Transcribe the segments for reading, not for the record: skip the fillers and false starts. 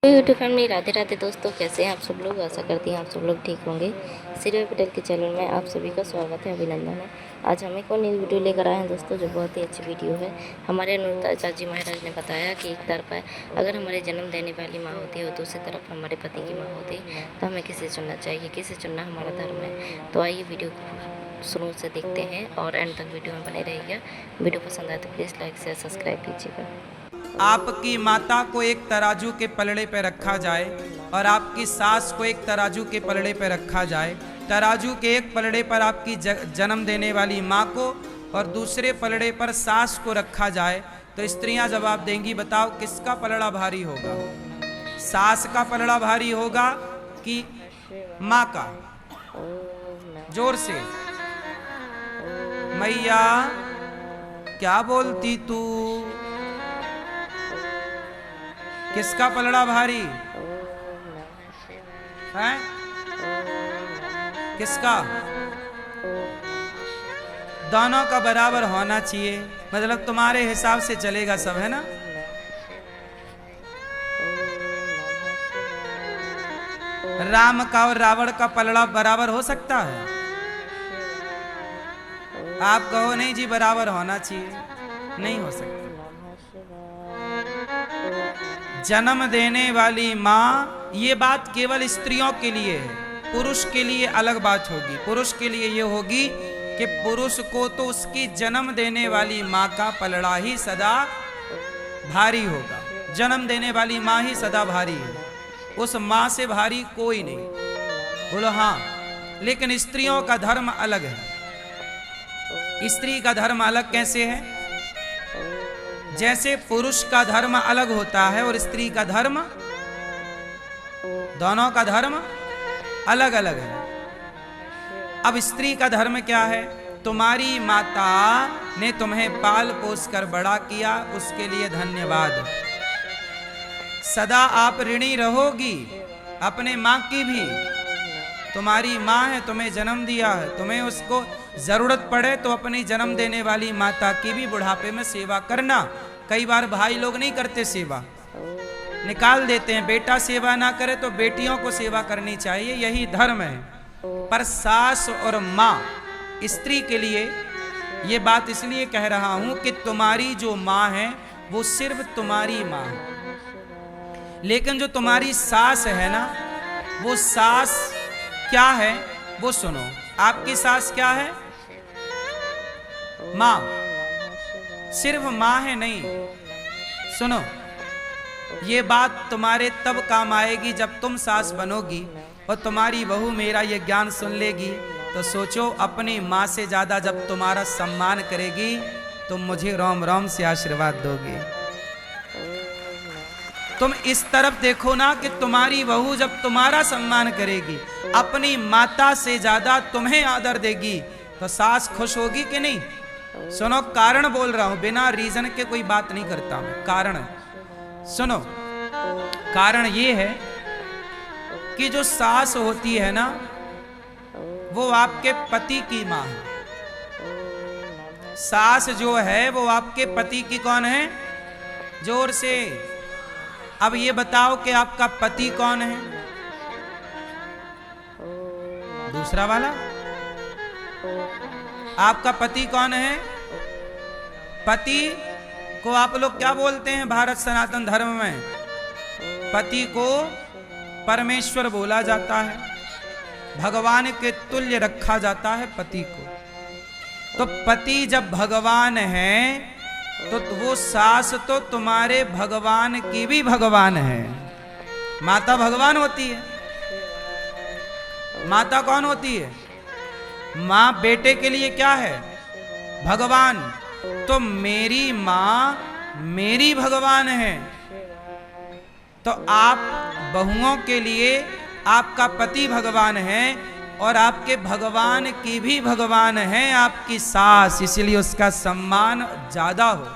YouTube family, Radhe Radhe दोस्तों, कैसे हैं आप सब लोग। आशा करती हैं आप सब लोग ठीक होंगे। श्री पटेल के चैनल में आप सभी का स्वागत है, अभिनंदन है। आज हम एक और नई वीडियो लेकर आए हैं दोस्तों, जो बहुत ही अच्छी वीडियो है। हमारे अनुरुद्ध चाची महाराज ने बताया कि एक तरफ अगर हमारे जन्म देने वाली माँ होती है और दूसरी तरफ हमारे पति की माँ होती है तो हमें किसे चुनना चाहिए, किसे चुनना हमारा धर्म है। तो आइए वीडियो को शुरू से देखते हैं और एंड तक वीडियो में बने रहिएगा। वीडियो पसंद आए तो प्लीज़ लाइक शेयर सब्सक्राइब कीजिएगा। आपकी माता को एक तराजू के पलड़े पर रखा जाए और आपकी सास को एक तराजू के पलड़े पर रखा जाए। तराजू के एक पलड़े पर आपकी जन्म देने वाली माँ को और दूसरे पलड़े पर सास को रखा जाए तो स्त्रियां जवाब देंगी, बताओ किसका पलड़ा भारी होगा? सास का पलड़ा भारी होगा कि माँ का? जोर से। मैया क्या बोलती तू? किसका पलड़ा भारी है? किसका? दोनों का बराबर होना चाहिए, मतलब तुम्हारे हिसाब से चलेगा सब, है ना? राम का और रावण का पलड़ा बराबर हो सकता है? आप कहो नहीं जी बराबर होना चाहिए, नहीं हो सकता। जन्म देने वाली माँ, ये बात केवल स्त्रियों के लिए है, पुरुष के लिए अलग बात होगी। पुरुष के लिए ये होगी कि पुरुष को तो उसकी जन्म देने वाली माँ का पलड़ा ही सदा भारी होगा। जन्म देने वाली माँ ही सदा भारी है, उस माँ से भारी कोई नहीं। बोलो हाँ। लेकिन स्त्रियों का धर्म अलग है। स्त्री का धर्म अलग कैसे है? जैसे पुरुष का धर्म अलग होता है और स्त्री का धर्म, दोनों का धर्म अलग अलग है। अब स्त्री का धर्म क्या है? तुम्हारी माता ने तुम्हें पाल पोस कर बड़ा किया, उसके लिए धन्यवाद। सदा आप ऋणी रहोगी अपने माँ की भी। तुम्हारी माँ है, तुम्हें जन्म दिया है, तुम्हें उसको जरूरत पड़े तो अपनी जन्म देने वाली माता की भी बुढ़ापे में सेवा करना। कई बार भाई लोग नहीं करते सेवा, निकाल देते हैं। बेटा सेवा ना करे तो बेटियों को सेवा करनी चाहिए, यही धर्म है। पर सास और माँ, स्त्री के लिए ये बात इसलिए कह रहा हूं कि तुम्हारी जो माँ है वो सिर्फ तुम्हारी माँ है। लेकिन जो तुम्हारी सास है ना, वो सास क्या है वो सुनो। आपकी सास क्या है? माँ। सिर्फ माँ है नहीं, सुनो, ये बात तुम्हारे तब काम आएगी जब तुम सास बनोगी और तुम्हारी बहू मेरा ये ज्ञान सुन लेगी तो सोचो, अपनी माँ से ज्यादा जब तुम्हारा सम्मान करेगी तो मुझे रोम रोम से आशीर्वाद दोगी। तुम इस तरफ देखो ना कि तुम्हारी बहू जब तुम्हारा सम्मान करेगी, अपनी माता से ज्यादा तुम्हें आदर देगी तो सास खुश होगी कि नहीं? सुनो, कारण बोल रहा हूं, बिना रीजन के कोई बात नहीं करता हूं। कारण सुनो, कारण ये है कि जो सास होती है ना, वो आपके पति की माँ है। सास जो है वो आपके पति की कौन है? जोर से। अब ये बताओ कि आपका पति कौन है? दूसरा वाला। आपका पति कौन है? पति को आप लोग क्या बोलते हैं भारत सनातन धर्म में? पति को परमेश्वर बोला जाता है, भगवान के तुल्य रखा जाता है पति को। तो पति जब भगवान है तो वो सास तो तुम्हारे भगवान की भी भगवान है। माता भगवान होती है। माता कौन होती है? माँ बेटे के लिए क्या है? भगवान। तो मेरी माँ मेरी भगवान है, तो आप बहुओं के लिए आपका पति भगवान है और आपके भगवान की भी भगवान है आपकी सास, इसलिए उसका सम्मान ज्यादा हो,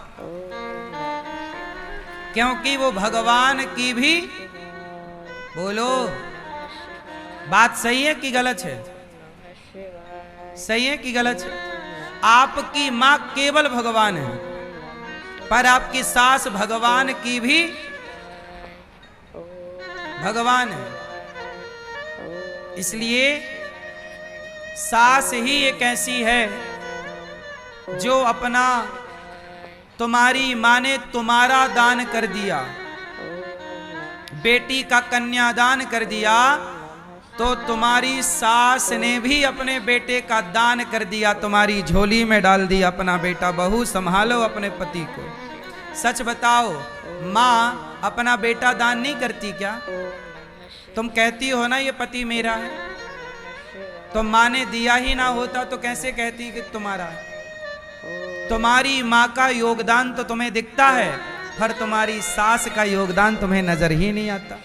क्योंकि वो भगवान की भी। बोलो, बात सही है कि गलत है? सही है कि गलत है? आपकी माँ केवल भगवान है, पर आपकी सास भगवान की भी भगवान है। इसलिए सास ही एक ऐसी है जो अपना, तुम्हारी माँ ने तुम्हारा दान कर दिया, बेटी का कन्यादान कर दिया, तो तुम्हारी सास ने भी अपने बेटे का दान कर दिया, तुम्हारी झोली में डाल दिया अपना बेटा। बहू संभालो अपने पति को। सच बताओ, माँ अपना बेटा दान नहीं करती क्या? तुम कहती हो ना ये पति मेरा है, तो माँ ने दिया ही ना होता तो कैसे कहती कि तुम्हारा है? तुम्हारी माँ का योगदान तो तुम्हें दिखता है, पर तुम्हारी सास का योगदान तुम्हें नजर ही नहीं आता।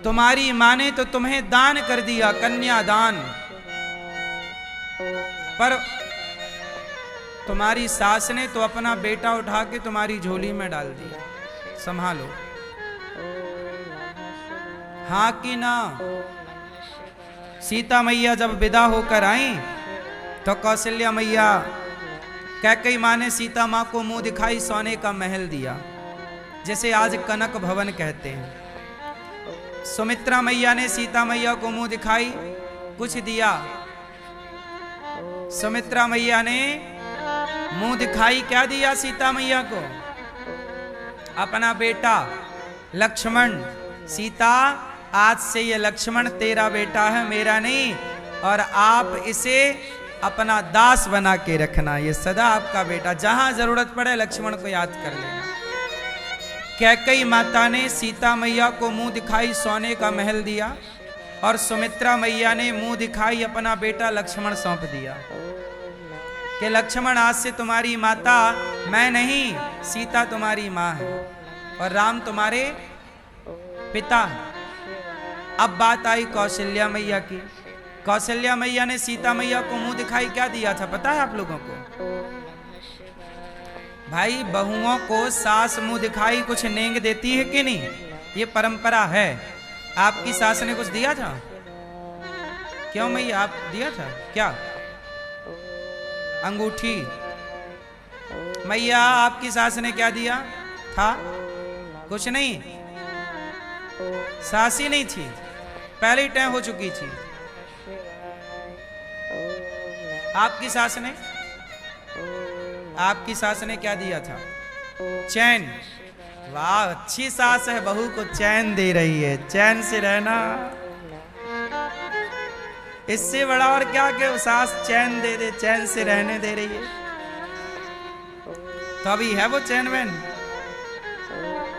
तुम्हारी माँ ने तो तुम्हें दान कर दिया, कन्यादान, पर तुम्हारी सास ने तो अपना बेटा उठा के तुम्हारी झोली में डाल दिया। संभालो, हाँ कि ना? सीता मैया जब विदा होकर आई तो कौशल्या मैया, कैकेयी माँ ने सीता माँ को मुंह दिखाई सोने का महल दिया, जिसे आज कनक भवन कहते हैं। सुमित्रा मैया ने सीता मैया को मुंह दिखाई कुछ दिया। सुमित्रा मैया ने मुंह दिखाई क्या दिया सीता मैया को? अपना बेटा लक्ष्मण। सीता, आज से ये लक्ष्मण तेरा बेटा है, मेरा नहीं, और आप इसे अपना दास बना के रखना, ये सदा आपका बेटा। जहां जरूरत पड़े लक्ष्मण को याद कर लेना। कैकेयी माता ने सीता मैया को मुंह दिखाई सोने का महल दिया, और सुमित्रा मैया ने मुंह दिखाई अपना बेटा लक्ष्मण सौंप दिया कि लक्ष्मण, आज से तुम्हारी माता मैं नहीं, सीता तुम्हारी माँ है और राम तुम्हारे पिता है। अब बात आई कौशल्या मैया की। कौशल्या मैया ने सीता मैया को मुंह दिखाई क्या दिया था पता है आप लोगों को? भाई, बहुओं को सास मुंह दिखाई कुछ नेंग देती है कि नहीं? ये परंपरा है। आपकी सास ने कुछ दिया था? क्यों मैया, आप दिया था क्या? अंगूठी। मैया, आपकी सास ने क्या दिया था? कुछ नहीं, सास ही नहीं थी, पहले ही तय हो चुकी थी। आपकी सास ने, आपकी सास ने क्या दिया था? चैन। वाह, अच्छी सास है, बहू को चैन दे रही है, चैन से रहना। इससे बड़ा और क्या कि सास चैन दे दे, चैन से रहने दे रही है। तो अभी है वो चैन वैन?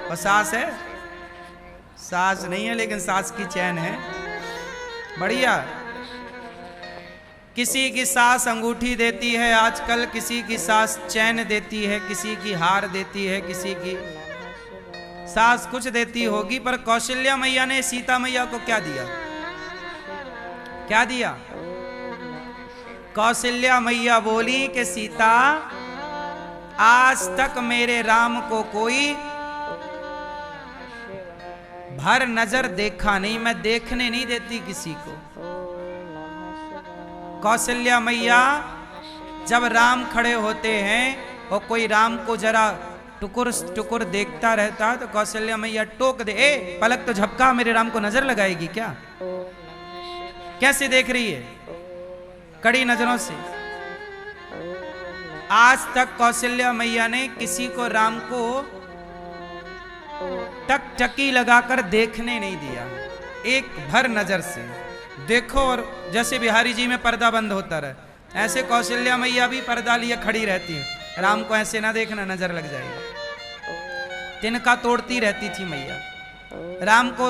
और सास है? सास नहीं है, लेकिन सास की चैन है। बढ़िया। किसी की सास अंगूठी देती है आजकल, किसी की सास चैन देती है, किसी की हार देती है, किसी की सास कुछ देती होगी। पर कौशल्या मैया ने सीता मैया को क्या दिया? क्या दिया? कौशल्या मैया बोली कि सीता, आज तक मेरे राम को कोई भर नजर देखा नहीं, मैं देखने नहीं देती किसी को। कौशल्या मैया, जब राम खड़े होते हैं और कोई राम को जरा टुकुर टुकुर देखता रहता तो कौशल्या मैया टोक दे, ए पलक तो झपका, मेरे राम को नजर लगाएगी क्या? कैसे देख रही है? कड़ी नजरों से। आज तक कौशल्या मैया ने किसी को, राम को टकटकी लगाकर देखने नहीं दिया, एक भर नजर से देखो। और जैसे बिहारी जी में पर्दा बंद होता रहे, ऐसे कौशल्या मैया भी पर्दा लिए खड़ी रहती है, राम को ऐसे ना देखना, नजर लग जाएगी। तिनका तोड़ती रहती थी मैया, राम को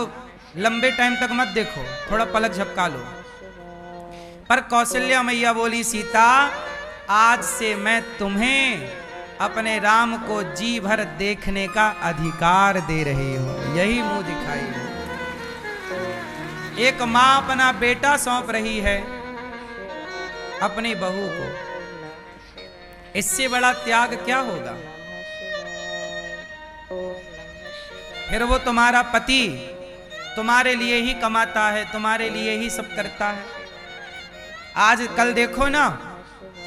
लंबे टाइम तक मत देखो, थोड़ा पलक झपका लो। पर कौशल्या मैया बोली, सीता, आज से मैं तुम्हें अपने राम को जी भर देखने का अधिकार दे रही हूं। यही मुंह दिखाई है। एक मां अपना बेटा सौंप रही है अपनी बहू को, इससे बड़ा त्याग क्या होगा? फिर वो तुम्हारा पति तुम्हारे लिए ही कमाता है, तुम्हारे लिए ही सब करता है। आज कल देखो ना,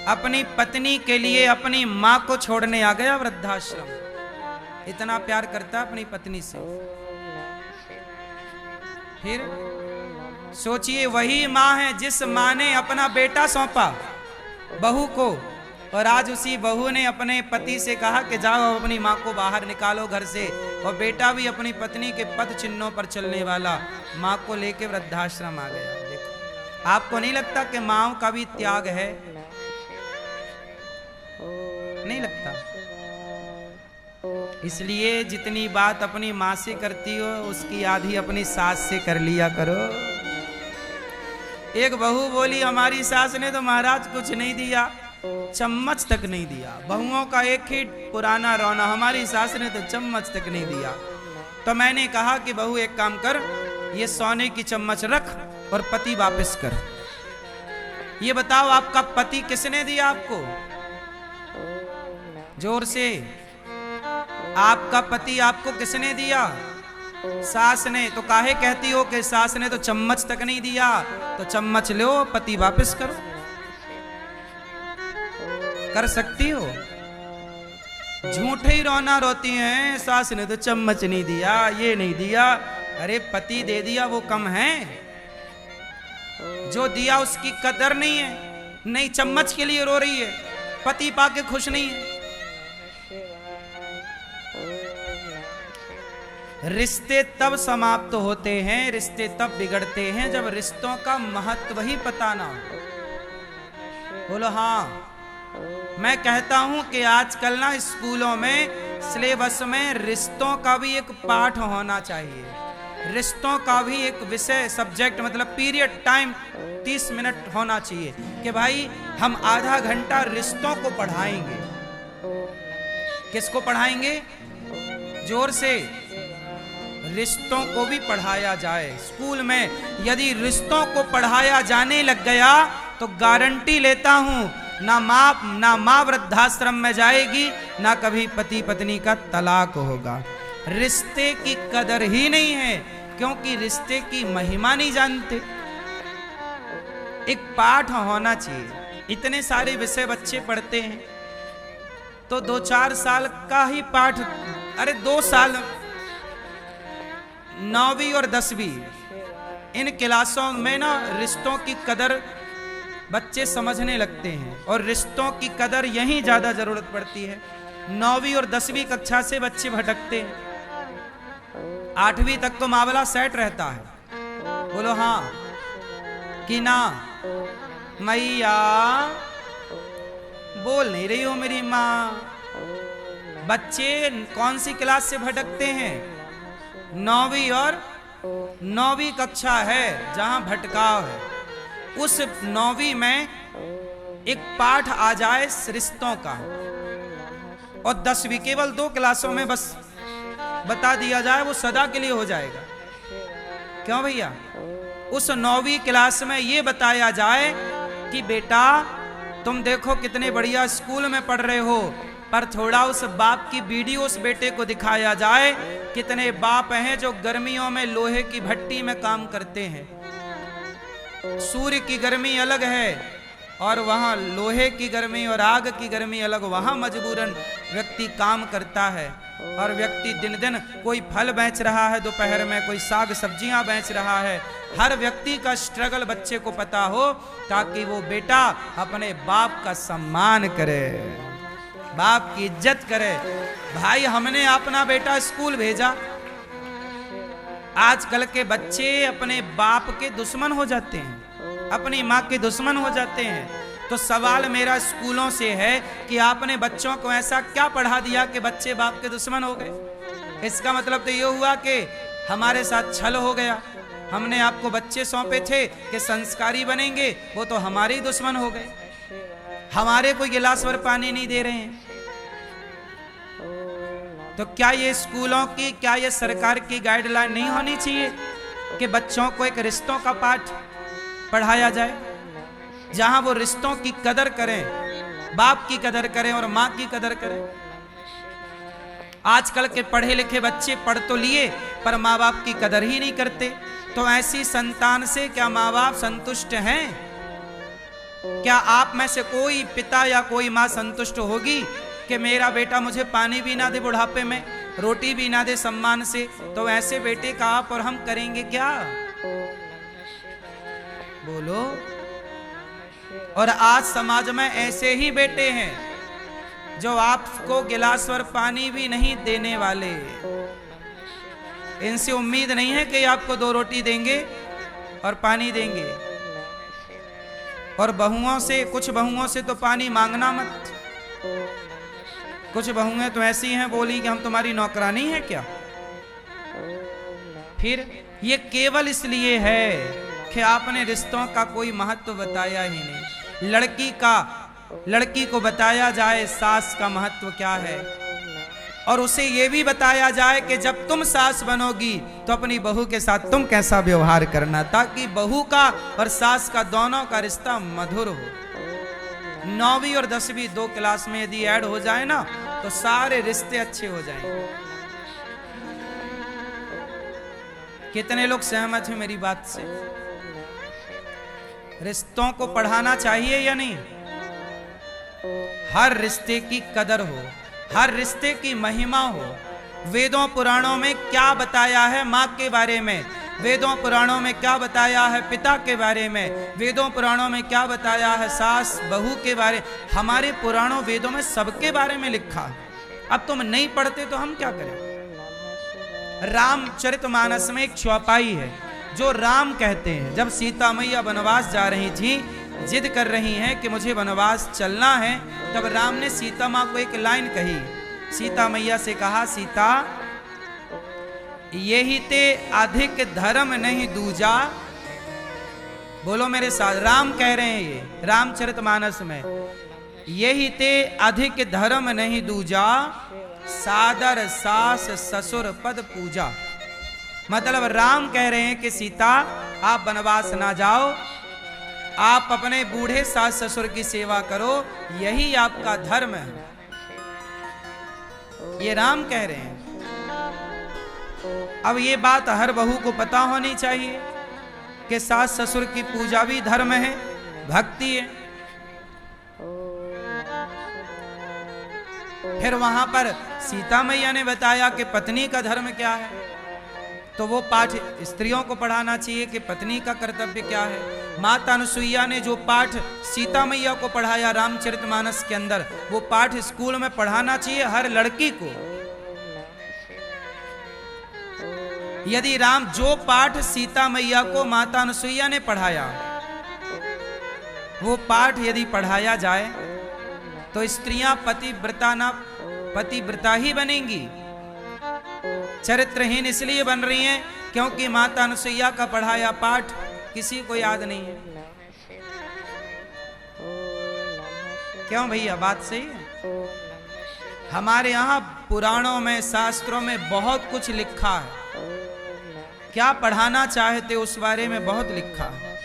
अपनी पत्नी के लिए अपनी मां को छोड़ने आ गया वृद्धाश्रम। इतना प्यार करता है अपनी पत्नी से। फिर सोचिए, वही माँ है जिस माँ ने अपना बेटा सौंपा बहू को, और आज उसी बहू ने अपने पति से कहा कि जाओ अपनी माँ को बाहर निकालो घर से, और बेटा भी अपनी पत्नी के पद चिन्हों पर चलने वाला माँ को लेकर वृद्धाश्रम आ गया। देखो, आपको नहीं लगता कि माँओं का भी त्याग है? नहीं लगता? इसलिए जितनी बात अपनी माँ से करती हो उसकी आधी अपनी सास से कर लिया करो। एक बहू बोली, हमारी सास ने तो महाराज कुछ नहीं दिया, चम्मच तक नहीं दिया। बहुओं का एक ही पुराना रौना, हमारी सास ने तो चम्मच तक नहीं दिया। तो मैंने कहा कि बहू एक काम कर, ये सोने की चम्मच रख और पति वापस कर। ये बताओ, आपका पति किसने दिया आपको? जोर से, आपका पति आपको किसने दिया? सास ने। तो काहे कहती हो कि सास ने तो चम्मच तक नहीं दिया? तो चम्मच लो, पति वापस करो। कर सकती हो? झूठे ही रोना रोती हैं, सास ने तो चम्मच नहीं दिया, ये नहीं दिया। अरे पति दे दिया वो कम है? जो दिया उसकी कदर नहीं है। नहीं, चम्मच के लिए रो रही है, पति पाके खुश नहीं है। रिश्ते तब समाप्त होते हैं, रिश्ते तब बिगड़ते हैं जब रिश्तों का महत्व ही पता ना हो। बोलो हाँ। मैं कहता हूं कि आजकल ना स्कूलों में सिलेबस में रिश्तों का भी एक पाठ होना चाहिए। रिश्तों का भी एक विषय, सब्जेक्ट, मतलब पीरियड टाइम 30 मिनट होना चाहिए कि भाई हम आधा घंटा रिश्तों को पढ़ाएंगे। किसको पढ़ाएंगे? जोर से, रिश्तों को भी पढ़ाया जाए। स्कूल में यदि रिश्तों को पढ़ाया जाने लग गया तो गारंटी लेता हूं, ना माँ वृद्धाश्रम में जाएगी, ना कभी पति पत्नी का तलाक होगा। रिश्ते की कदर ही नहीं है, क्योंकि रिश्ते की महिमा नहीं जानते। एक पाठ होना चाहिए। इतने सारे विषय बच्चे पढ़ते हैं तो 2-4 साल का ही पाठ, अरे 2 साल 9वीं और 10वीं इन क्लासों में ना रिश्तों की कदर बच्चे समझने लगते हैं, और रिश्तों की कदर यहीं ज्यादा जरूरत पड़ती है। 9वीं और 10वीं कक्षा से बच्चे भटकते हैं। 8वीं तक तो मामला सेट रहता है। बोलो हाँ कि ना? मैया बोल नहीं रही हो मेरी माँ। बच्चे कौन सी क्लास से भटकते हैं? 9वीं और 9वीं कक्षा है जहां भटकाव है। उस 9वीं में एक पाठ आ जाए रिश्तों का, और 10वीं केवल 2 क्लासों में बस बता दिया जाए, वो सदा के लिए हो जाएगा। क्यों भैया? उस 9वीं क्लास में ये बताया जाए कि बेटा तुम देखो कितने बढ़िया स्कूल में पढ़ रहे हो, पर थोड़ा उस बाप की वीडियो उस बेटे को दिखाया जाए। कितने बाप हैं जो गर्मियों में लोहे की भट्टी में काम करते हैं। सूर्य की गर्मी अलग है और वहां लोहे की गर्मी और आग की गर्मी अलग। वहां मजबूरन व्यक्ति काम करता है, और व्यक्ति दिन दिन कोई फल बेच रहा है, दोपहर में कोई साग सब्जियां बेच रहा है। हर व्यक्ति का स्ट्रगल बच्चे को पता हो, ताकि वो बेटा अपने बाप का सम्मान करे, बाप की इज्जत करे। भाई हमने अपना बेटा स्कूल भेजा, आजकल के बच्चे अपने बाप के दुश्मन हो जाते हैं, अपनी माँ के दुश्मन हो जाते हैं। तो सवाल मेरा स्कूलों से है कि आपने बच्चों को ऐसा क्या पढ़ा दिया कि बच्चे बाप के दुश्मन हो गए? इसका मतलब तो ये हुआ कि हमारे साथ छल हो गया। हमने आपको बच्चे सौंपे थे कि संस्कारी बनेंगे, वो तो हमारे ही दुश्मन हो गए। हमारे कोई गिलास भर पानी नहीं दे रहे हैं। तो क्या ये स्कूलों की, क्या ये सरकार की गाइडलाइन नहीं होनी चाहिए कि बच्चों को एक रिश्तों का पाठ पढ़ाया जाए, जहां वो रिश्तों की कदर करें, बाप की कदर करें और माँ की कदर करें? आजकल के पढ़े लिखे बच्चे पढ़ तो लिए पर माँ बाप की कदर ही नहीं करते। तो ऐसी संतान से क्या माँ बाप संतुष्ट हैं? क्या आप में से कोई पिता या कोई माँ संतुष्ट होगी कि मेरा बेटा मुझे पानी भी ना दे बुढ़ापे में, रोटी भी ना दे सम्मान से? तो ऐसे बेटे का आप और हम करेंगे क्या? नमः शिवाय। बोलो। और आज समाज में ऐसे ही बेटे हैं जो आपको गिलास भर पानी भी नहीं देने वाले। इनसे उम्मीद नहीं है कि आपको 2 रोटी देंगे और पानी देंगे। और बहुओं से, कुछ बहुओं से तो पानी मांगना मत। कुछ बहुएं तो ऐसी हैं, बोली कि हम तुम्हारी नौकरानी है क्या। फिर ये केवल इसलिए है कि आपने रिश्तों का कोई महत्व बताया ही नहीं। लड़की को बताया जाए सास का महत्व क्या है, और उसे ये भी बताया जाए कि जब तुम सास बनोगी तो अपनी बहू के साथ तुम कैसा व्यवहार करना, ताकि बहू का और सास का दोनों का रिश्ता मधुर हो। 9वीं और 10वीं 2 क्लास में यदि ऐड हो जाए ना तो सारे रिश्ते अच्छे हो जाएंगे। कितने लोग सहमत हैं मेरी बात से? रिश्तों को पढ़ाना चाहिए या नहीं? हर रिश्ते की कदर हो, हर रिश्ते की महिमा हो। वेदों पुराणों में क्या बताया है माँ के बारे में, वेदों पुराणों में क्या बताया है पिता के बारे में, वेदों पुराणों में क्या बताया है सास बहू के बारे। हमारे पुराणों वेदों में सबके बारे में लिखा। अब तुम नहीं पढ़ते तो हम क्या करें? रामचरितमानस में एक चौपाई है जो राम कहते हैं, जब सीता मैया वनवास जा रही थी, जिद कर रही हैं कि मुझे वनवास चलना है, तब राम ने सीता माँ को एक लाइन कही। सीता मैया से कहा, सीता यही ते अधिक धर्म नहीं दूजा। बोलो मेरे साथ, राम कह रहे हैं ये रामचरितमानस में, यही ते अधिक धर्म नहीं दूजा, सादर सास ससुर पद पूजा। मतलब राम कह रहे हैं कि सीता आप वनवास ना जाओ, आप अपने बूढ़े सास ससुर की सेवा करो, यही आपका धर्म है। ये राम कह रहे हैं। अब ये बात हर बहू को पता होनी चाहिए कि सास ससुर की पूजा भी धर्म है, भक्ति है। फिर वहां पर सीता मैया ने बताया कि पत्नी का धर्म क्या है, तो वो पाठ स्त्रियों को पढ़ाना चाहिए कि पत्नी का कर्तव्य क्या है। माता अनुसुईया ने जो पाठ सीता मैया को पढ़ाया रामचरितमानस के अंदर, वो पाठ स्कूल में पढ़ाना चाहिए हर लड़की को। यदि जो पाठ सीता मैया को माता अनुसुईया ने पढ़ाया, वो पाठ यदि पढ़ाया जाए तो स्त्रियां पतिव्रता ही बनेंगी। चरित्रहीन इसलिए बन रही हैं क्योंकि माता अनुसुईया का पढ़ाया पाठ किसी को याद नहीं है। क्यों भैया, बात सही है? हमारे यहाँ पुराणों में शास्त्रों में बहुत कुछ लिखा है, क्या पढ़ाना चाहते उस बारे में बहुत लिखा है।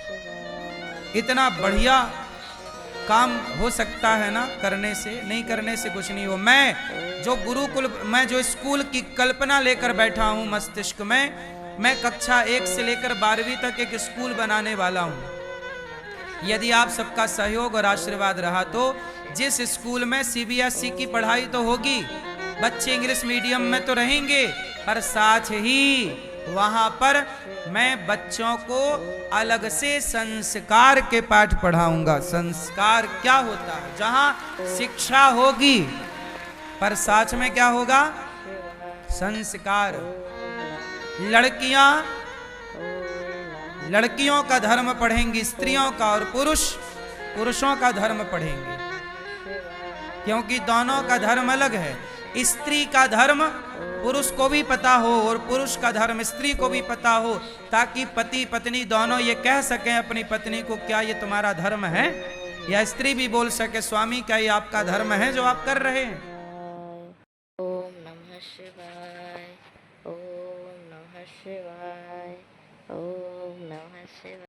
इतना बढ़िया काम हो सकता है ना करने से, नहीं करने से कुछ नहीं हो। मैं जो स्कूल की कल्पना लेकर बैठा हूं मस्तिष्क में, मैं कक्षा 1 से लेकर 12वीं तक एक स्कूल बनाने वाला हूं। यदि आप सबका सहयोग और आशीर्वाद रहा तो जिस स्कूल में CBSE की पढ़ाई तो होगी, बच्चे इंग्लिश मीडियम में तो रहेंगे, पर साथ ही वहां पर मैं बच्चों को अलग से संस्कार के पाठ पढ़ाऊंगा। संस्कार क्या होता है? जहां शिक्षा होगी पर साथ में क्या होगा? संस्कार। लड़कियों का धर्म पढ़ेंगी स्त्रियों का, और पुरुषों का धर्म पढ़ेंगे, क्योंकि दोनों का धर्म अलग है। स्त्री का धर्म पुरुष को भी पता हो और पुरुष का धर्म स्त्री को भी पता हो, ताकि पति पत्नी दोनों ये कह सकें अपनी पत्नी को, क्या ये तुम्हारा धर्म है? या स्त्री भी बोल सके, स्वामी क्या ये आपका धर्म है जो आप कर रहे हैं? ओम नमः शिवाय, ओम नमः शिवाय, ओम नमः शिवाय।